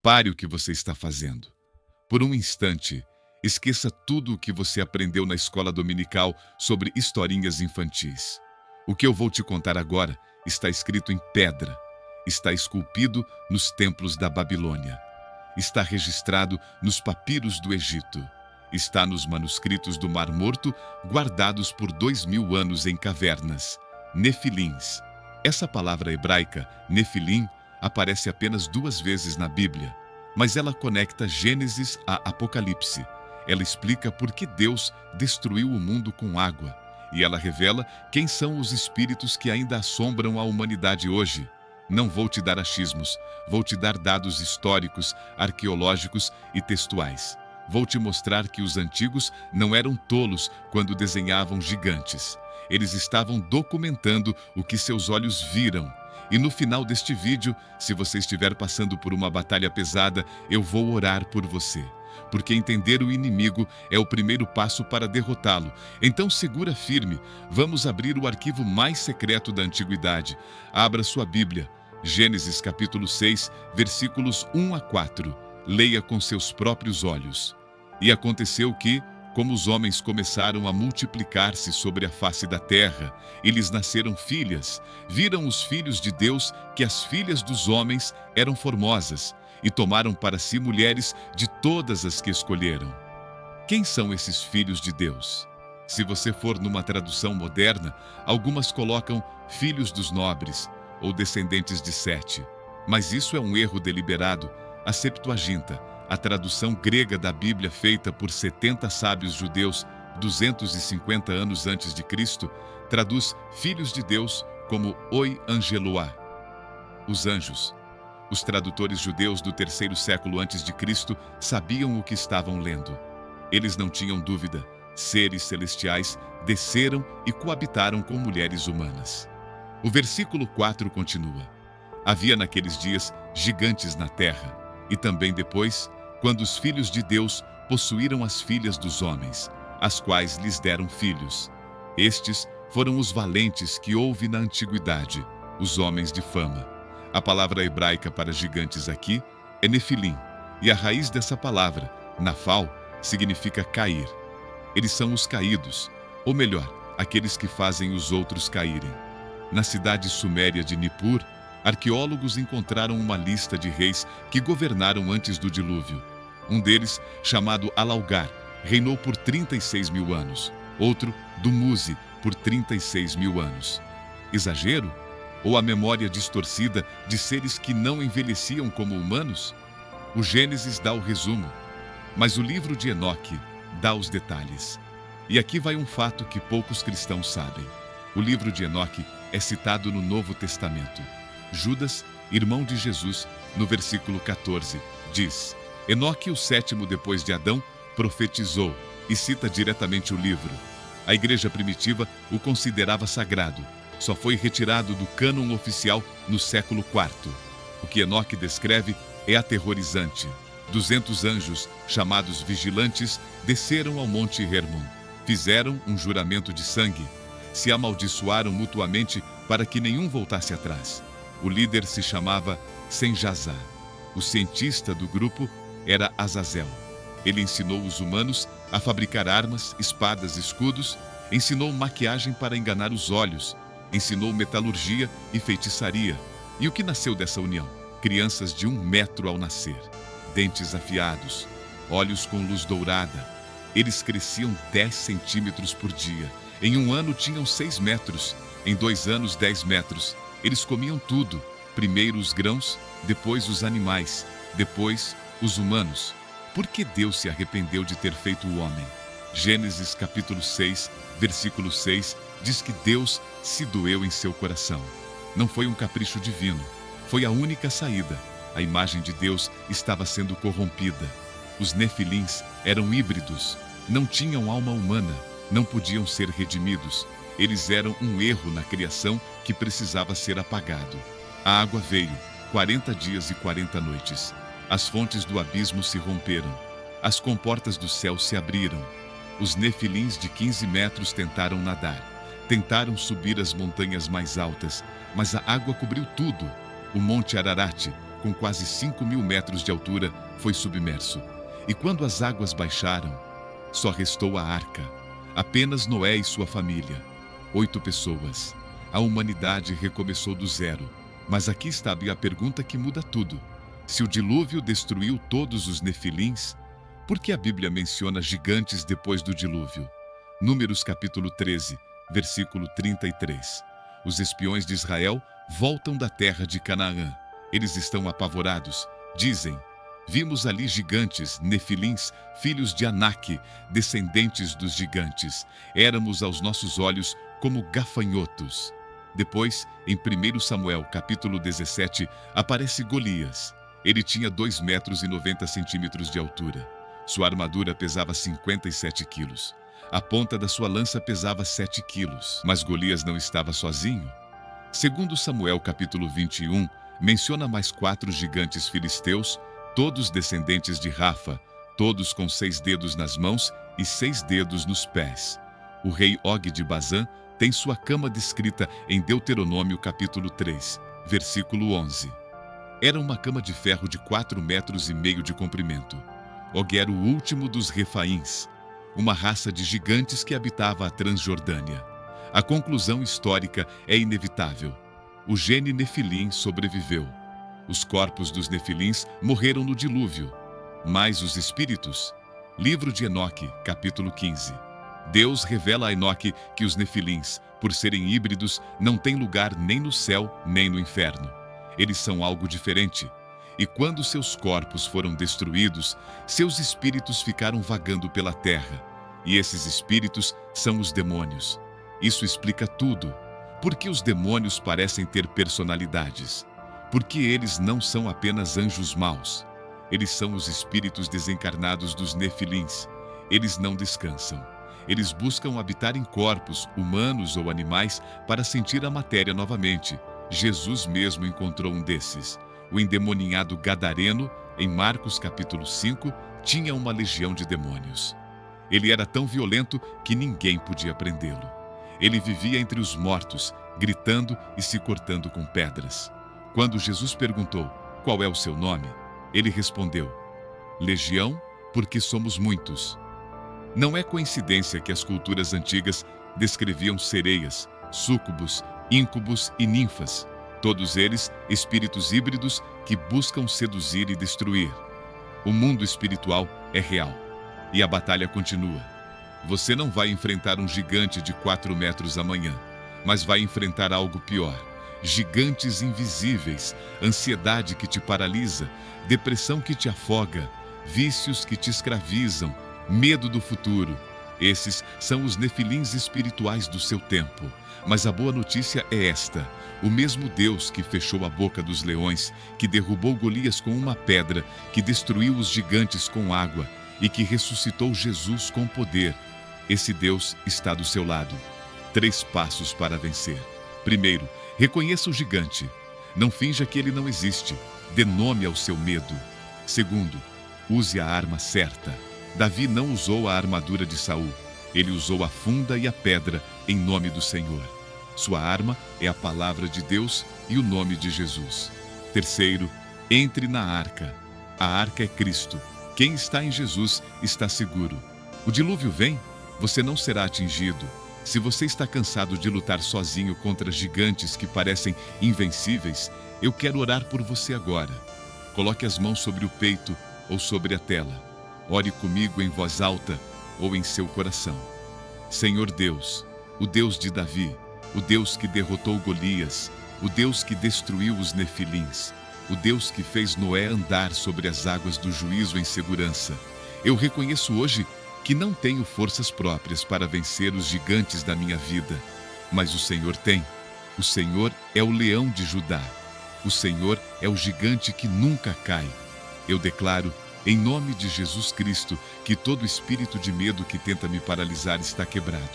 Pare o que você está fazendo. Por um instante, esqueça tudo o que você aprendeu na escola dominical sobre historinhas infantis. O que eu vou te contar agora está escrito em pedra, está esculpido nos templos da Babilônia, está registrado nos papiros do Egito, está nos manuscritos do Mar Morto, guardados por 2000 anos em cavernas. Nefilins. Essa palavra hebraica, Nefilim, aparece apenas 2 vezes na Bíblia, mas ela conecta Gênesis a Apocalipse. Ela explica por que Deus destruiu o mundo com água, e ela revela quem são os espíritos que ainda assombram a humanidade hoje. Não vou te dar achismos, vou te dar dados históricos, arqueológicos e textuais. Vou te mostrar que os antigos não eram tolos quando desenhavam gigantes. Eles estavam documentando o que seus olhos viram. E no final deste vídeo, se você estiver passando por uma batalha pesada, eu vou orar por você. Porque entender o inimigo é o primeiro passo para derrotá-lo. Então segura firme, vamos abrir o arquivo mais secreto da antiguidade. Abra sua Bíblia, Gênesis capítulo 6, versículos 1 a 4. Leia com seus próprios olhos. E aconteceu que, como os homens começaram a multiplicar-se sobre a face da terra, e lhes nasceram filhas, viram os filhos de Deus que as filhas dos homens eram formosas, e tomaram para si mulheres de todas as que escolheram. Quem são esses filhos de Deus? Se você for numa tradução moderna, algumas colocam filhos dos nobres, ou descendentes de Sete. Mas isso é um erro deliberado. A Septuaginta, a tradução grega da Bíblia feita por 70 sábios judeus 250 anos antes de Cristo, traduz filhos de Deus como Oi Angeloá, os anjos. Os tradutores judeus do 3º século antes de Cristo sabiam o que estavam lendo. Eles não tinham dúvida, seres celestiais desceram e coabitaram com mulheres humanas. O versículo 4 continua: havia naqueles dias gigantes na terra, e também depois, quando os filhos de Deus possuíram as filhas dos homens, as quais lhes deram filhos. Estes foram os valentes que houve na antiguidade, os homens de fama. A palavra hebraica para gigantes aqui é Nefilim, e a raiz dessa palavra, Nafal, significa cair. Eles são os caídos, ou melhor, aqueles que fazem os outros caírem. Na cidade suméria de Nippur, arqueólogos encontraram uma lista de reis que governaram antes do dilúvio. Um deles, chamado Alaugar, reinou por 36 mil anos. Outro, Dumuzi, por 36 mil anos. Exagero? Ou a memória distorcida de seres que não envelheciam como humanos? O Gênesis dá o resumo, mas o livro de Enoque dá os detalhes. E aqui vai um fato que poucos cristãos sabem. O livro de Enoque é citado no Novo Testamento. Judas, irmão de Jesus, no versículo 14, diz: Enoque, o 7º depois de Adão, profetizou, e cita diretamente o livro. A igreja primitiva o considerava sagrado. Só foi retirado do cânon oficial no século IV. O que Enoque descreve é aterrorizante. 200 anjos, chamados vigilantes, desceram ao Monte Hermon. Fizeram um juramento de sangue. Se amaldiçoaram mutuamente para que nenhum voltasse atrás. O líder se chamava Senjazá. O cientista do grupo era Azazel. Ele ensinou os humanos a fabricar armas, espadas, escudos, ensinou maquiagem para enganar os olhos, ensinou metalurgia e feitiçaria. E o que nasceu dessa união? Crianças de 1 metro ao nascer, dentes afiados, olhos com luz dourada. Eles cresciam 10 centímetros por dia. Em 1 ano tinham 6 metros, em 2 anos 10 metros. Eles comiam tudo, primeiro os grãos, depois os animais, depois os humanos. Por que Deus se arrependeu de ter feito o homem? Gênesis capítulo 6, versículo 6, diz que Deus se doeu em seu coração. Não foi um capricho divino, foi a única saída. A imagem de Deus estava sendo corrompida. Os nefilins eram híbridos, não tinham alma humana, não podiam ser redimidos. Eles eram um erro na criação que precisava ser apagado. A água veio, 40 dias e 40 noites. As fontes do abismo se romperam. As comportas do céu se abriram. Os nefilins de 15 metros tentaram nadar. Tentaram subir as montanhas mais altas, mas a água cobriu tudo. O Monte Ararat, com quase 5.000 metros de altura, foi submerso. E quando as águas baixaram, só restou a arca. Apenas Noé e sua família. 8 pessoas. A humanidade recomeçou do zero. Mas aqui está a pergunta que muda tudo. Se o dilúvio destruiu todos os nefilins, por que a Bíblia menciona gigantes depois do dilúvio? Números capítulo 13, versículo 33. Os espiões de Israel voltam da terra de Canaã. Eles estão apavorados. Dizem: vimos ali gigantes, nefilins, filhos de Anak, descendentes dos gigantes. Éramos aos nossos olhos como gafanhotos. Depois, em 1 Samuel, capítulo 17, aparece Golias. Ele tinha 2 metros e 90 centímetros de altura. Sua armadura pesava 57 quilos. A ponta da sua lança pesava 7 quilos. Mas Golias não estava sozinho. Segundo Samuel, capítulo 21, menciona mais 4 gigantes filisteus, todos descendentes de Rafa, todos com 6 dedos nas mãos e 6 dedos nos pés. O rei Og de Bazã tem sua cama descrita em Deuteronômio capítulo 3, versículo 11. Era uma cama de ferro de 4,5 metros de comprimento. Og era o último dos Refaíns, uma raça de gigantes que habitava a Transjordânia. A conclusão histórica é inevitável. O gene Nefilim sobreviveu. Os corpos dos Nefilins morreram no dilúvio. Mas os espíritos? Livro de Enoque, capítulo 15. Deus revela a Enoque que os Nefilins, por serem híbridos, não têm lugar nem no céu nem no inferno. Eles são algo diferente. E quando seus corpos foram destruídos, seus espíritos ficaram vagando pela terra. E esses espíritos são os demônios. Isso explica tudo. Por que os demônios parecem ter personalidades? Porque eles não são apenas anjos maus. Eles são os espíritos desencarnados dos Nefilins. Eles não descansam. Eles buscam habitar em corpos, humanos ou animais, para sentir a matéria novamente. Jesus mesmo encontrou um desses. O endemoninhado Gadareno, em Marcos capítulo 5, tinha uma legião de demônios. Ele era tão violento que ninguém podia prendê-lo. Ele vivia entre os mortos, gritando e se cortando com pedras. Quando Jesus perguntou: qual é o seu nome? Ele respondeu: Legião, porque somos muitos. Não é coincidência que as culturas antigas descreviam sereias, súcubos, íncubos e ninfas, todos eles espíritos híbridos que buscam seduzir e destruir. O mundo espiritual é real e a batalha continua. Você não vai enfrentar um gigante de 4 metros amanhã, mas vai enfrentar algo pior. Gigantes invisíveis, ansiedade que te paralisa, depressão que te afoga, vícios que te escravizam, medo do futuro. Esses são os nefilins espirituais do seu tempo. Mas a boa notícia é esta: o mesmo Deus que fechou a boca dos leões, que derrubou Golias com uma pedra, que destruiu os gigantes com água e que ressuscitou Jesus com poder, esse Deus está do seu lado. 3 passos para vencer. Primeiro, reconheça o gigante. Não finja que ele não existe. Dê nome ao seu medo. Segundo, use a arma certa. Davi não usou a armadura de Saul. Ele usou a funda e a pedra em nome do Senhor. Sua arma é a palavra de Deus e o nome de Jesus. Terceiro, entre na arca. A arca é Cristo. Quem está em Jesus está seguro. O dilúvio vem, você não será atingido. Se você está cansado de lutar sozinho contra gigantes que parecem invencíveis, eu quero orar por você agora. Coloque as mãos sobre o peito ou sobre a tela. Ore comigo em voz alta ou em seu coração. Senhor Deus, o Deus de Davi, o Deus que derrotou Golias, o Deus que destruiu os nefilins, o Deus que fez Noé andar sobre as águas do juízo em segurança. Eu reconheço hoje que não tenho forças próprias para vencer os gigantes da minha vida, mas o Senhor tem. O Senhor é o leão de Judá. O Senhor é o gigante que nunca cai. Eu declaro, em nome de Jesus Cristo, que todo espírito de medo que tenta me paralisar está quebrado.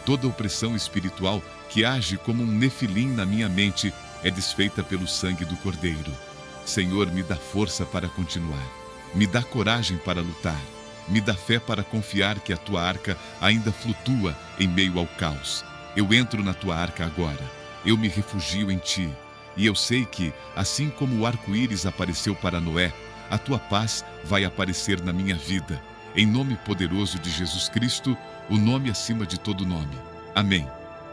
Toda opressão espiritual que age como um nefilim na minha mente é desfeita pelo sangue do Cordeiro. Senhor, me dá força para continuar. Me dá coragem para lutar. Me dá fé para confiar que a tua arca ainda flutua em meio ao caos. Eu entro na tua arca agora. Eu me refugio em ti. E eu sei que, assim como o arco-íris apareceu para Noé, a tua paz vai aparecer na minha vida. Em nome poderoso de Jesus Cristo, o nome acima de todo nome. Amém.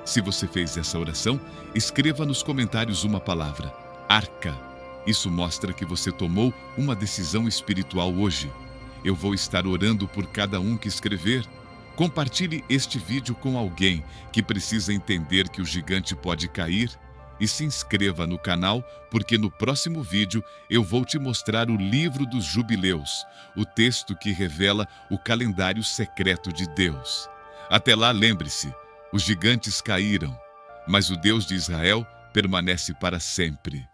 Se você fez essa oração, escreva nos comentários uma palavra: Arca. Isso mostra que você tomou uma decisão espiritual hoje. Eu vou estar orando por cada um que escrever. Compartilhe este vídeo com alguém que precisa entender que o gigante pode cair. E se inscreva no canal, porque no próximo vídeo eu vou te mostrar o livro dos jubileus, o texto que revela o calendário secreto de Deus. Até lá, lembre-se, os gigantes caíram, mas o Deus de Israel permanece para sempre.